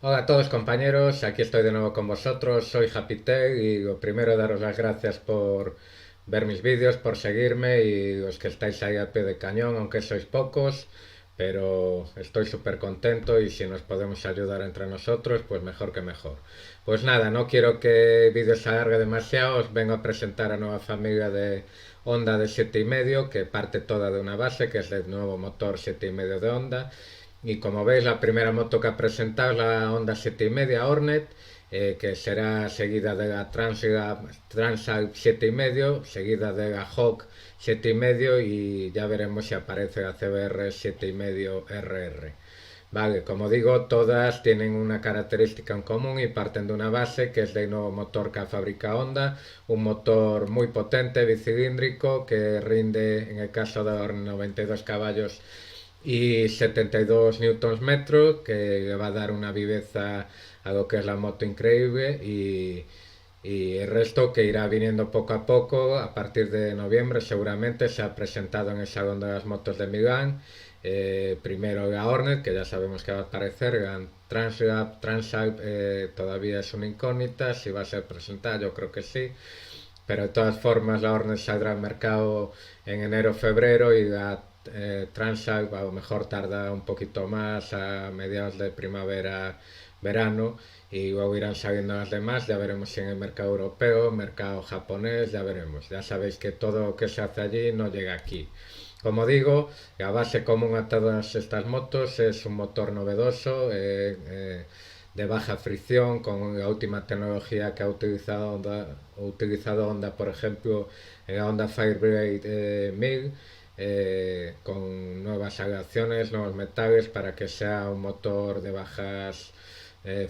Hola a todos compañeros, aquí estoy de nuevo con vosotros, soy Japitec y lo primero daros las gracias por ver mis vídeos, por seguirme y los que estáis ahí al pie de cañón, aunque sois pocos, pero estoy súper contento y si nos podemos ayudar entre nosotros, pues mejor que mejor. Pues nada, no quiero que el vídeo se alargue demasiado, os vengo a presentar a nueva familia de Honda de 7,5 que parte toda de una base, que es el nuevo motor 7,5 de Honda. Y como veis, la primera moto que ha presentado es la Honda 7,5 Hornet, que será seguida de la Transalp 7,5, seguida de la Hawk 7,5 y ya veremos si aparece la CBR 7,5 RR. Vale, como digo, todas tienen una característica en común y parten de una base que es del nuevo motor que fabrica Honda, un motor muy potente, bicilíndrico, que rinde, en el caso de los 92 caballos y 72 newtons metros, que le va a dar una viveza a lo que es la moto increíble y el resto que irá viniendo poco a poco a partir de noviembre seguramente se ha presentado en el Salón de las Motos de Milán. Primero la Hornet, que ya sabemos que va a aparecer, la Transalp todavía es una incógnita, si va a ser presentada yo creo que sí, pero de todas formas la Hornet saldrá al mercado en enero-febrero y la Transalp a lo mejor tarda un poquito más a mediados de primavera-verano y luego irán saliendo las demás, ya veremos si en el mercado europeo, mercado japonés, ya veremos. Ya sabéis que todo lo que se hace allí no llega aquí. Como digo, la base común a todas estas motos es un motor novedoso, de baja fricción, con la última tecnología que ha utilizado Honda, por ejemplo, en la Honda Firebird 1000, con nuevas aleaciones, nuevos metales, para que sea un motor de bajas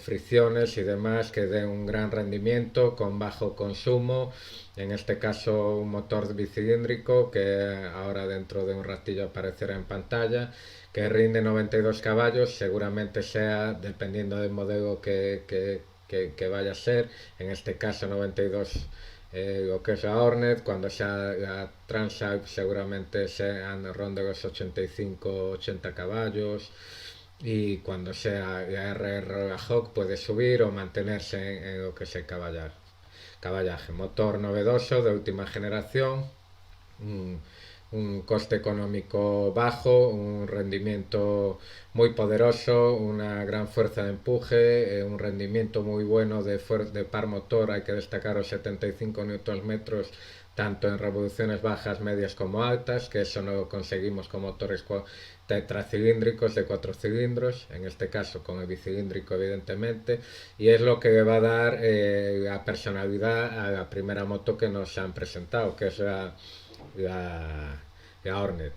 fricciones y demás, que dé un gran rendimiento con bajo consumo. En este caso un motor bicilíndrico que ahora dentro de un ratillo aparecerá en pantalla, que rinde 92 caballos, seguramente sea, dependiendo del modelo que vaya a ser, en este caso 92 lo que es la Hornet, cuando sea la Transalp seguramente sean ronde los 85-80 caballos y cuando sea la RR o la Hawk puede subir o mantenerse en lo que es el caballaje. Motor novedoso de última generación, un, un coste económico bajo, un rendimiento muy poderoso, una gran fuerza de empuje, un rendimiento muy bueno de par motor, hay que destacar los 75 Nm tanto en revoluciones bajas, medias como altas, que eso no lo conseguimos con motores tetracilíndricos de 4 cilindros, en este caso con el bicilíndrico evidentemente, y es lo que le va a dar la personalidad a la primera moto que nos han presentado, que es la Hornet,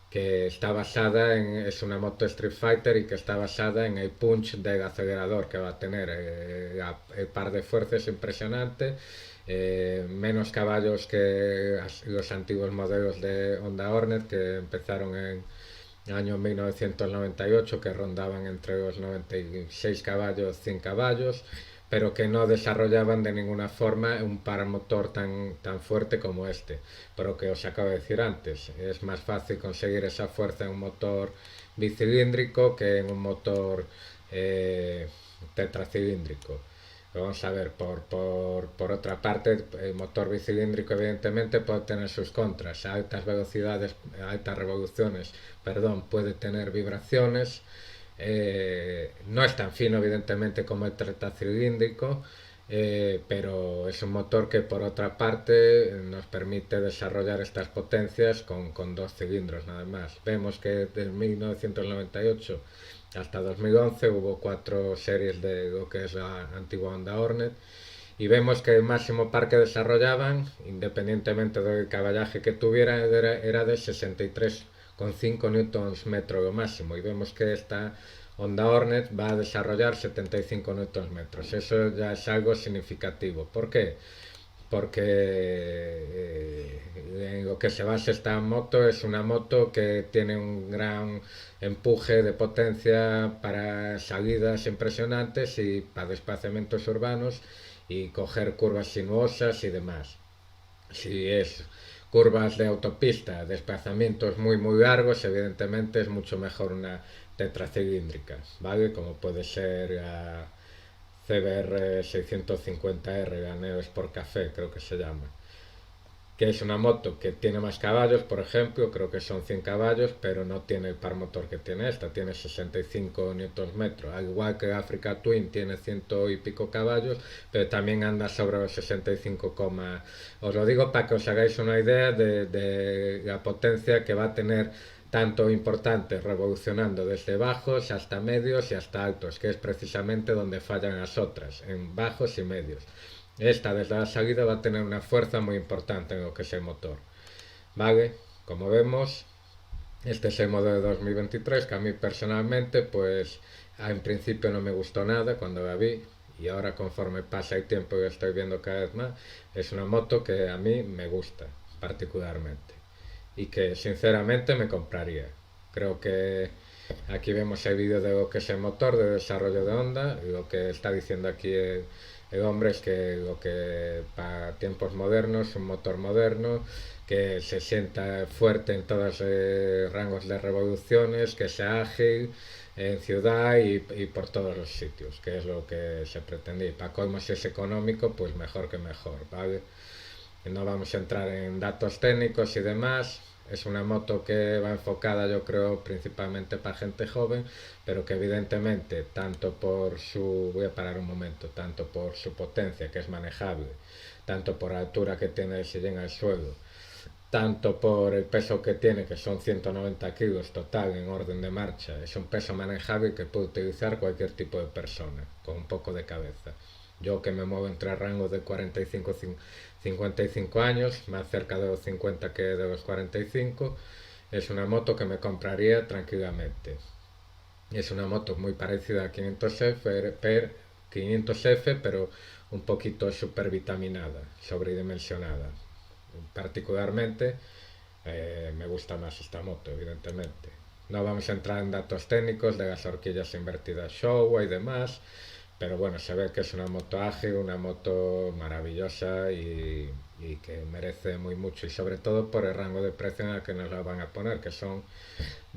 que está basada es una moto Street Fighter y que está basada en el punch del acelerador que va a tener. El par de fuerza es impresionante, menos caballos que los antiguos modelos de Honda Hornet que empezaron en el año 1998, que rondaban entre los 96 caballos, 100 caballos, pero que no desarrollaban de ninguna forma un paramotor tan fuerte como este. Pero que os acabo de decir antes, es más fácil conseguir esa fuerza en un motor bicilíndrico que en un motor tetracilíndrico. Vamos a ver, por otra parte, el motor bicilíndrico evidentemente puede tener sus contras. A altas velocidades, a altas revoluciones, perdón, puede tener vibraciones. No es tan fino evidentemente como el tetracilíndrico, pero es un motor que por otra parte nos permite desarrollar estas potencias con dos cilindros nada más. Vemos que desde 1998 hasta 2011 hubo 4 series de lo que es la antigua Honda Hornet y vemos que el máximo par que desarrollaban, independientemente del caballaje que tuviera, era de 63,5 newtons metro lo máximo, y vemos que esta Honda Hornet va a desarrollar 75 newtons metros. Eso ya es algo significativo. ¿Por qué? Porque en lo que se basa esta moto es una moto que tiene un gran empuje de potencia para salidas impresionantes y para desplazamientos urbanos y coger curvas sinuosas y demás. Si es curvas de autopista, desplazamientos muy largos, evidentemente es mucho mejor una tetracilíndrica, ¿vale? Como puede ser CBR 650R, la Neo Sport Café, creo que se llama. Que es una moto que tiene más caballos, por ejemplo, creo que son 100 caballos, pero no tiene el par motor que tiene esta, tiene 65 Nm, al igual que Africa Twin tiene ciento y pico caballos, pero también anda sobre los 65, os lo digo para que os hagáis una idea de la potencia que va a tener tanto importante revolucionando desde bajos hasta medios y hasta altos, que es precisamente donde fallan las otras, en bajos y medios. Esta desde la salida va a tener una fuerza muy importante en lo que es el motor. Vale, como vemos, este es el modelo de 2023 que a mí personalmente pues en principio no me gustó nada cuando la vi y ahora conforme pasa el tiempo y lo estoy viendo cada vez más, es una moto que a mí me gusta particularmente y que sinceramente me compraría. Creo que aquí vemos el vídeo de lo que es el motor de desarrollo de Honda y lo que está diciendo aquí el hombre es que lo que para tiempos modernos, un motor moderno, que se sienta fuerte en todos los rangos de revoluciones, que sea ágil en ciudad y por todos los sitios, que es lo que se pretendía. Y para colmo si es económico, pues mejor que mejor, ¿vale? No vamos a entrar en datos técnicos y demás. Es una moto que va enfocada, yo creo, principalmente para gente joven, pero que evidentemente, tanto por su, voy a parar un momento, tanto por su potencia, que es manejable, tanto por la altura que tiene el sillín al suelo, tanto por el peso que tiene, que son 190 kilos total en orden de marcha, es un peso manejable que puede utilizar cualquier tipo de persona, con un poco de cabeza. Yo que me muevo entre rangos de 45 55 años, más cerca de los 50 que de los 45, es una moto que me compraría tranquilamente. Es una moto muy parecida a 500F, pero un poquito supervitaminada, sobredimensionada. Particularmente me gusta más esta moto, evidentemente. No vamos a entrar en datos técnicos de las horquillas invertidas Showa y demás, pero bueno, se ve que es una moto ágil, una moto maravillosa y que merece muy mucho y sobre todo por el rango de precio en el que nos la van a poner, que son,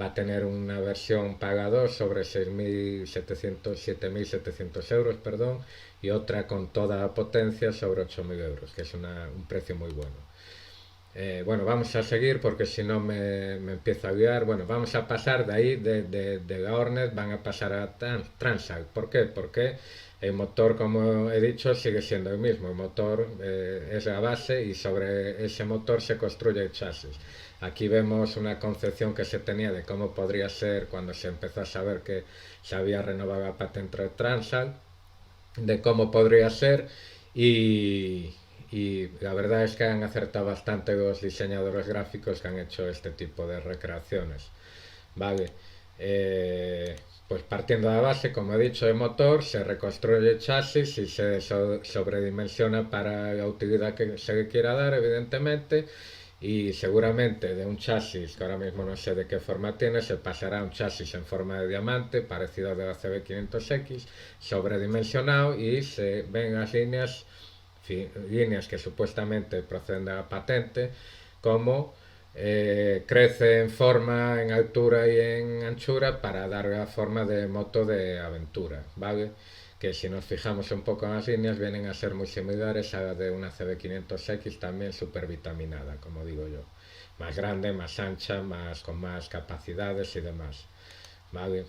va a tener una versión pagador sobre 6.700, 7.700 euros, perdón, y otra con toda la potencia sobre 8.000 euros, que es un precio muy bueno. Bueno, vamos a seguir porque si no me empiezo a guiar. Bueno, vamos a pasar de ahí, de la Hornet, van a pasar a Transalp. ¿Por qué? Porque el motor, como he dicho, sigue siendo el mismo. El motor es la base y sobre ese motor se construye el chasis. Aquí vemos una concepción que se tenía de cómo podría ser cuando se empezó a saber que se había renovado la patente de Transalp, de cómo podría ser y, y la verdad es que han acertado bastante los diseñadores gráficos que han hecho este tipo de recreaciones. Vale, eh, pues partiendo de la base, como he dicho, el motor, se reconstruye el chasis y se sobredimensiona para la utilidad que se le quiera dar, evidentemente. Y seguramente de un chasis, que ahora mismo no sé de qué forma tiene, se pasará a un chasis en forma de diamante, parecido al de la CB500X, sobredimensionado y se ven las líneas que supuestamente proceden de la patente, como crece en forma, en altura y en anchura para dar la forma de moto de aventura, ¿vale? Que si nos fijamos un poco en las líneas vienen a ser muy similares a la de una CB500X también supervitaminada, como digo yo. Más grande, más ancha, con más capacidades y demás, ¿vale?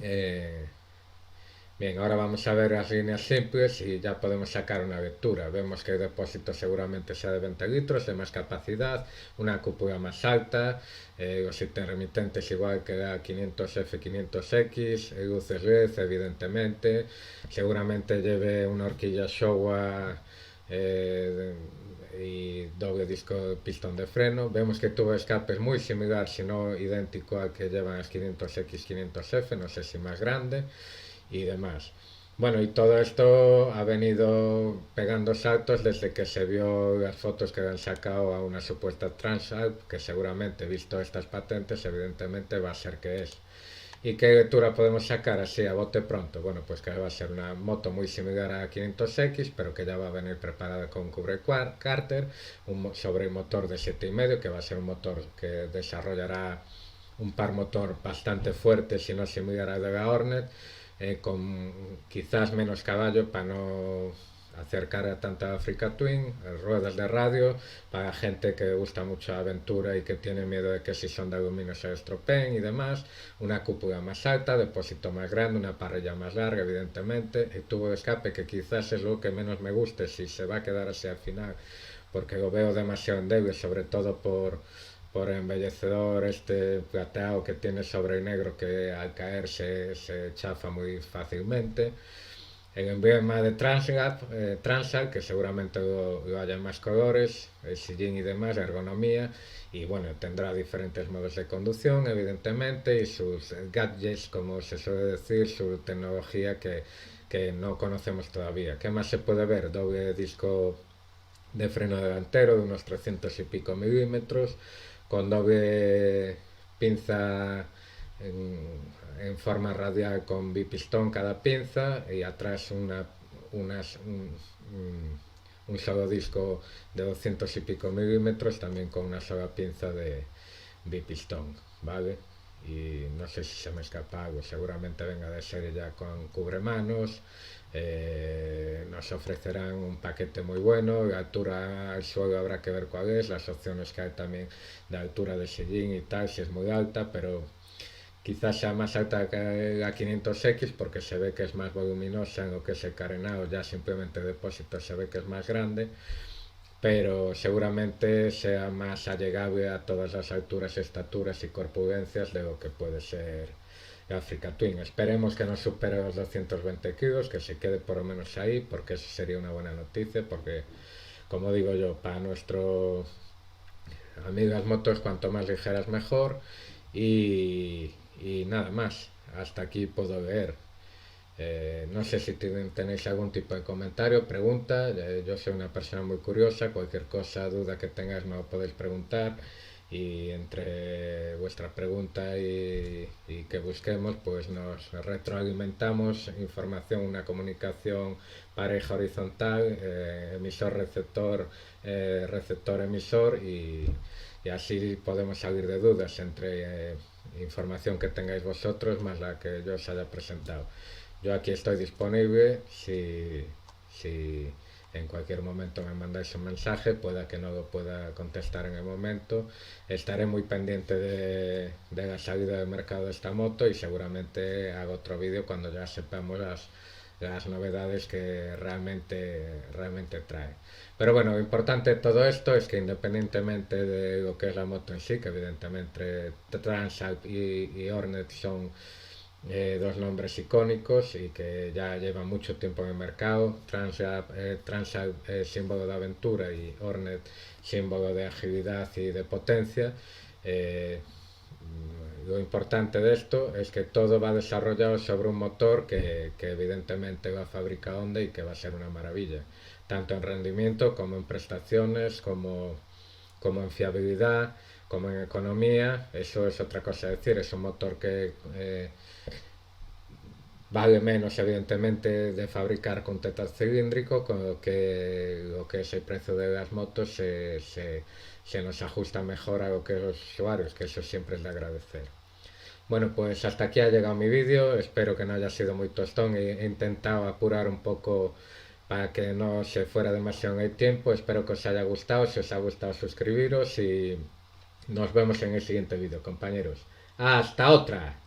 Eh, Bien, ahora vamos a ver las líneas simples y ya podemos sacar una lectura. Vemos que el depósito seguramente sea de 20 litros, de más capacidad, una cúpula más alta, los intermitentes igual que la 500F, 500X, luces LED evidentemente, seguramente lleve una horquilla Showa y doble disco de pistón de freno. Vemos que tuvo escape es muy similar, si no idéntico al que llevan las 500X, 500F, no sé si más grande y demás. Bueno, y todo esto ha venido pegando saltos desde que se vio las fotos que han sacado a una supuesta Transalp, que seguramente, visto estas patentes, evidentemente va a ser que es. ¿Y qué lectura podemos sacar así a bote pronto? Bueno, pues que va a ser una moto muy similar a 500X, pero que ya va a venir preparada con cubre cárter, sobre un motor de 7,5, que va a ser un motor que desarrollará un par motor bastante fuerte, si no similar al de la Hornet, con quizás menos caballo para no acercar a tanta Africa Twin, ruedas de radio, para gente que gusta mucho la aventura y que tiene miedo de que si son de aluminio se estropeen y demás, una cúpula más alta, depósito más grande, una parrilla más larga, evidentemente, el tubo de escape que quizás es lo que menos me guste si se va a quedar así al final, porque lo veo demasiado endeble, sobre todo por el embellecedor este plateado que tiene sobre el negro que al caer se chafa muy fácilmente. El emblema de Transat, que seguramente lo haya en más colores, el sillín y demás, la ergonomía, y bueno, tendrá diferentes modos de conducción, evidentemente, y sus gadgets, como se suele decir, su tecnología que no conocemos todavía. ¿Qué más se puede ver? Doble disco de freno delantero de unos 300 y pico milímetros, con doble pinza en forma radial con bipistón cada pinza y atrás unas, un solo disco de 200 y pico milímetros también con una sola pinza de bipistón, ¿vale? Y no sé si se me escapa algo, seguramente venga de serie ya con cubremanos. Nos ofrecerán un paquete muy bueno, la altura al suelo habrá que ver cuál es, las opciones que hay también de altura de sillín y tal, si es muy alta, pero quizás sea más alta que la 500X porque se ve que es más voluminosa en lo que es el carenado, ya simplemente el depósito se ve que es más grande, pero seguramente sea más allegable a todas las alturas, estaturas y corpulencias de lo que puede ser Africa Twin. Esperemos que no supere los 220 kilos, que se quede por lo menos ahí, porque eso sería una buena noticia, porque como digo yo, para nuestro amigas motos cuanto más ligeras mejor y nada más. Hasta aquí puedo leer. No sé si tenéis algún tipo de comentario, pregunta. Yo soy una persona muy curiosa. Cualquier cosa, duda que tengáis me lo podéis preguntar. Y entre vuestra pregunta y que busquemos, pues nos retroalimentamos información, una comunicación pareja horizontal, emisor-receptor, receptor-emisor y así podemos salir de dudas entre información que tengáis vosotros más la que yo os haya presentado. Yo aquí estoy disponible si en cualquier momento me mandáis un mensaje, pueda que no lo pueda contestar en el momento. Estaré muy pendiente de la salida del mercado de esta moto y seguramente hago otro vídeo cuando ya sepamos las novedades que realmente trae. Pero bueno, lo importante de todo esto es que independientemente de lo que es la moto en sí, que evidentemente Transalp y Hornet son dos nombres icónicos y que ya llevan mucho tiempo en el mercado. Transalp es símbolo de aventura y Hornet símbolo de agilidad y de potencia. Eh, lo importante de esto es que todo va desarrollado sobre un motor que evidentemente va a fabricar Honda y que va a ser una maravilla, tanto en rendimiento como en prestaciones, como en fiabilidad, como en economía. Eso es otra cosa a decir, es un motor que vale menos evidentemente de fabricar con tetas cilíndrico, con lo que es el precio de las motos se nos ajusta mejor a lo que es los usuarios, que eso siempre es de agradecer. Bueno, pues hasta aquí ha llegado mi vídeo, espero que no haya sido muy tostón, he intentado apurar un poco para que no se fuera demasiado en el tiempo, espero que os haya gustado, si os ha gustado suscribiros y nos vemos en el siguiente vídeo, compañeros. ¡Hasta otra!